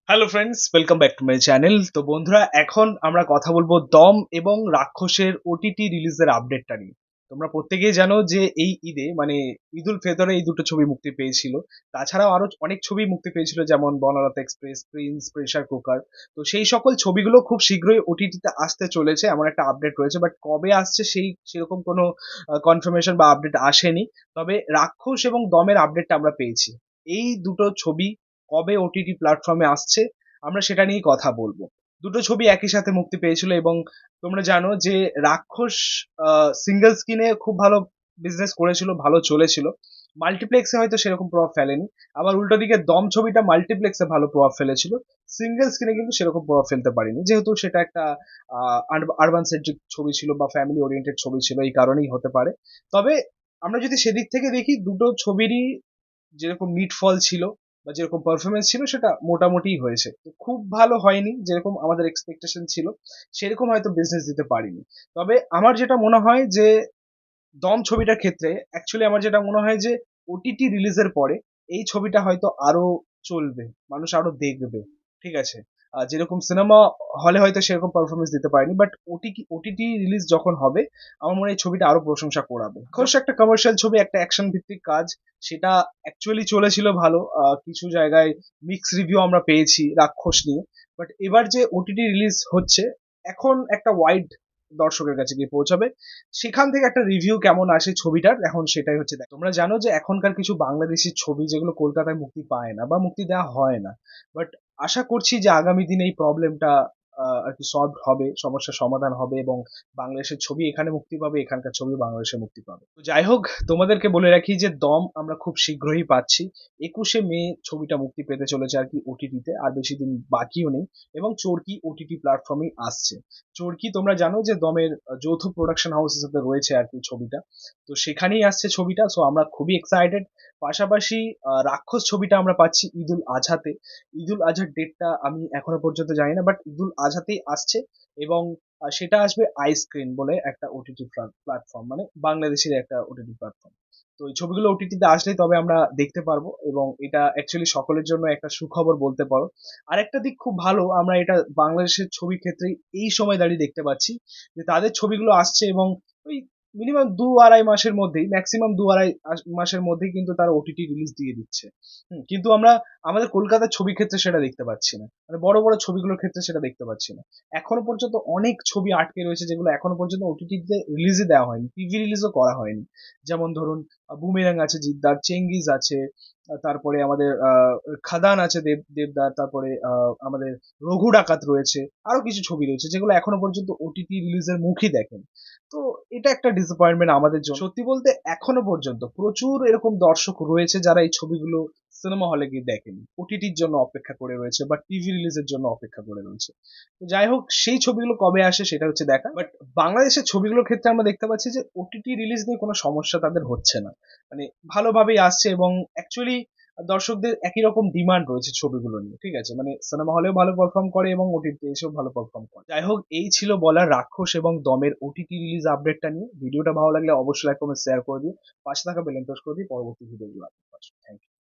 Hello friends, welcome back to my channel. তো বন্ধুরা, এখন আমরা কথা বলবো দম এবং রাক্ষসের ওটিটি রিলিজের আপডেটটা নিয়ে। তোমরা প্রত্যেকেই জানো যে এই ঈদে মানে ঈদ উল ফিতরে এই দুটো ছবি মুক্তি পেয়েছিল। তাছাড়াও আরো অনেক ছবি মুক্তি পেয়েছিল, যেমন বনরত এক্সপ্রেস, প্রিন্স, প্রেসার কুকার। তো সেই সকল ছবিগুলো খুব শীঘ্রই ওটিটিতে আসতে চলেছে, এমন একটা আপডেট রয়েছে। বাট কবে আসছে সেই সেরকম কোনো কনফার্মেশন বা আপডেট আসেনি। তবে রাক্ষস এবং দমের আপডেটটা আমরা পেয়েছি। এই দুটো ছবি কবে ওটিটি প্ল্যাটফর্মে আসছে আমরা সেটা নিয়েই কথা বলবো। দুটো ছবি একই সাথে মুক্তি পেয়েছিল এবং তোমরা জানো যে রাক্ষস সিঙ্গেল স্ক্রিনে খুব ভালো বিজনেস করেছিল, ভালো চলেছিল। মাল্টিপ্লেক্সে হয়তো সেরকম প্রভাব ফেলেনি। আবার উল্টো দিকে দম ছবিটা মাল্টিপ্লেক্সে ভালো প্রভাব ফেলেছিল, সিঙ্গেল স্ক্রিনে কিন্তু সেরকম প্রভাব ফেলতে পারেনি, যেহেতু সেটা একটা আরবান সেন্ট্রিক ছবি ছিল বা ফ্যামিলি ওরিয়েন্টেড ছবি ছিল, এই কারণেই হতে পারে। তবে আমরা যদি সেদিক থেকে দেখি, দুটো ছবিরই যেরকম মিট ফল ছিল বা যেরকম পারফরমেন্স ছিল সেটা মোটামুটি হয়েছে। তো খুব ভালো হয়নি, যেরকম আমাদের এক্সপেকটেশন ছিল সেরকম হয়তো বিজনেস দিতে পারিনি। তবে আমার যেটা মনে হয় যে দম ছবিটার ক্ষেত্রে অ্যাকচুয়ালি আমার যেটা মনে হয় যে ওটিটি রিলিজের পরে এই ছবিটা হয়তো আরো চলবে, মানুষ আরো দেখবে। ঠিক আছে, যেরকম সিনেমা হলে হয়তো সেরকম পারফরমেন্স দিতে পারেনি, বাট ওটিটি রিলিজ যখন হবে আমার মনে হয় এই ছবিটা আরো প্রশংসা করাবে। খোশ একটা কমার্শিয়াল ছবি, একটা অ্যাকশন ভিত্তিক কাজ, সেটা অ্যাকচুয়ালি চলেছিল ভালো। কিছু জায়গায় মিক্স রিভিউ আমরা পেয়েছি রাক্ষস নিয়ে। বাট এবার যে ওটিটি রিলিজ হচ্ছে, এখন একটা ওয়াইড দর্শকের কাছে গিয়ে পৌঁছাবে, সেখান থেকে একটা রিভিউ কেমন আসে ছবিটার, এখন সেটাই হচ্ছে তোমরা জানো যে এখনকার কিছু বাংলাদেশি ছবি যেগুলো কলকাতায় মুক্তি পায় না বা মুক্তি দেওয়া হয় না। বাট আশা করছি যে আগামী দিনে এই প্রবলেমটা আর কি সলভ হবে, সমস্যার সমাধান হবে এবং বাংলাদেশের ছবি এখানে মুক্তি পাবে, এখানকার ছবি বাংলাদেশে মুক্তি পাবে। তো যাই হোক, তোমাদেরকে বলে রাখি যে দম আমরা খুব শীঘ্রই পাচ্ছি। 21শে মে ছবিটা মুক্তি পেতে চলেছে আর কি ওটিটিতে, আর বেশি দিন বাকিও নেই। এবং চরকি ওটিটি প্ল্যাটফর্মে আসছে। চরকি তোমরা জানো যে দমের যৌথ প্রোডাকশন হাউস হিসেবে রয়েছে আর কি ছবিটা। তো সেখানেই আসছে ছবিটা, সো আমরা খুবই এক্সাইটেড। পাশাপাশি রাক্ষস ছবিটা আমরা পাচ্ছি ঈদুল আজহাতে। ঈদুল আজহার ডেটটা আমি এখনো পর্যন্ত জানি না, বাট ঈদুল আজহাতেই আসছে। এবং সেটা আসবে আইস্ক্রিন বলে একটা ওটিটি প্ল্যাটফর্ম, মানে বাংলাদেশের একটা ওটিটি প্ল্যাটফর্ম। তো এই ছবিগুলো ওটিটিতে আসলেই তবে আমরা দেখতে পারবো, এবং এটা অ্যাকচুয়ালি সকলের জন্য একটা সুখবর বলতে পারো। আরেকটা দিক খুব ভালো, আমরা এটা বাংলাদেশের ছবির ক্ষেত্রে এই সময় দাঁড়িয়ে দেখতে পাচ্ছি যে তাদের ছবিগুলো আসছে এবং ওই মিনিমাম 2-2.5 মাসের মধ্যেই, ম্যাক্সিমাম 2-2.5 মাসের মধ্যেই কিন্তু তারা ওটিটি রিলিজ দিয়ে দিচ্ছে। কিন্তু আমরা আমাদের কলকাতার ছবির ক্ষেত্রে সেটা দেখতে পাচ্ছি না, মানে বড় বড় ছবিগুলোর ক্ষেত্রে সেটা দেখতে পাচ্ছি না। এখনো পর্যন্ত অনেক ছবি আটকে রয়েছে যেগুলো এখনো পর্যন্ত ওটিটিতে রিলিজই দেওয়া হয়নি, টিভি রিলিজও করা হয়নি। যেমন ধরুন বুমেরাং আছে জিদ্দার, চেঙ্গিজ আছে, তারপরে আমাদের খাদান আছে দেবদার, তারপরে আমাদের রঘু ডাকাত রয়েছে, আরো কিছু ছবি রয়েছে যেগুলো এখনো পর্যন্ত ওটিটি রিলিজের মুখই দেখেন। তো এটা একটা ডিসঅ্যাপয়েন্টমেন্ট আমাদের জন্য। সত্যি বলতে এখনো পর্যন্ত প্রচুর এরকম দর্শক রয়েছে যারা এই ছবিগুলো সিনেমা হলে গিয়ে দেখেনি, ওটিটির জন্য অপেক্ষা করে রয়েছে বা টিভি রিলিজের জন্য অপেক্ষা করে রয়েছে। তো যাই হোক, সেই ছবিগুলো কবে আসে সেটা হচ্ছে দেখা। বাট বাংলাদেশের ছবিগুলোর ক্ষেত্রে আমরা দেখতে পাচ্ছি যে ওটিটি রিলিজ নিয়ে কোনো সমস্যা তাদের হচ্ছে না, মানে ভালোভাবেই আসছে। এবং অ্যাকচুয়ালি দর্শকদের একই রকম ডিমান্ড রয়েছে ছবিগুলো নিয়ে। ঠিক আছে, মানে সিনেমা হলেও ভালো পারফর্ম করে এবং ওটিটিতে এসেও ভালো পারফর্ম করে। যাই হোক, এই ছিল বলার রাক্ষস এবং দমের ওটিটি রিলিজ আপডেটটা নিয়ে। ভিডিওটা ভালো লাগলে অবশ্যই লাইক কমেন্ট শেয়ার করে দিও, পাশে থাকা বেল আইকন প্রেস করে দিও পরবর্তী ভিডিওগুলো আপলোড করার জন্য। Thank you.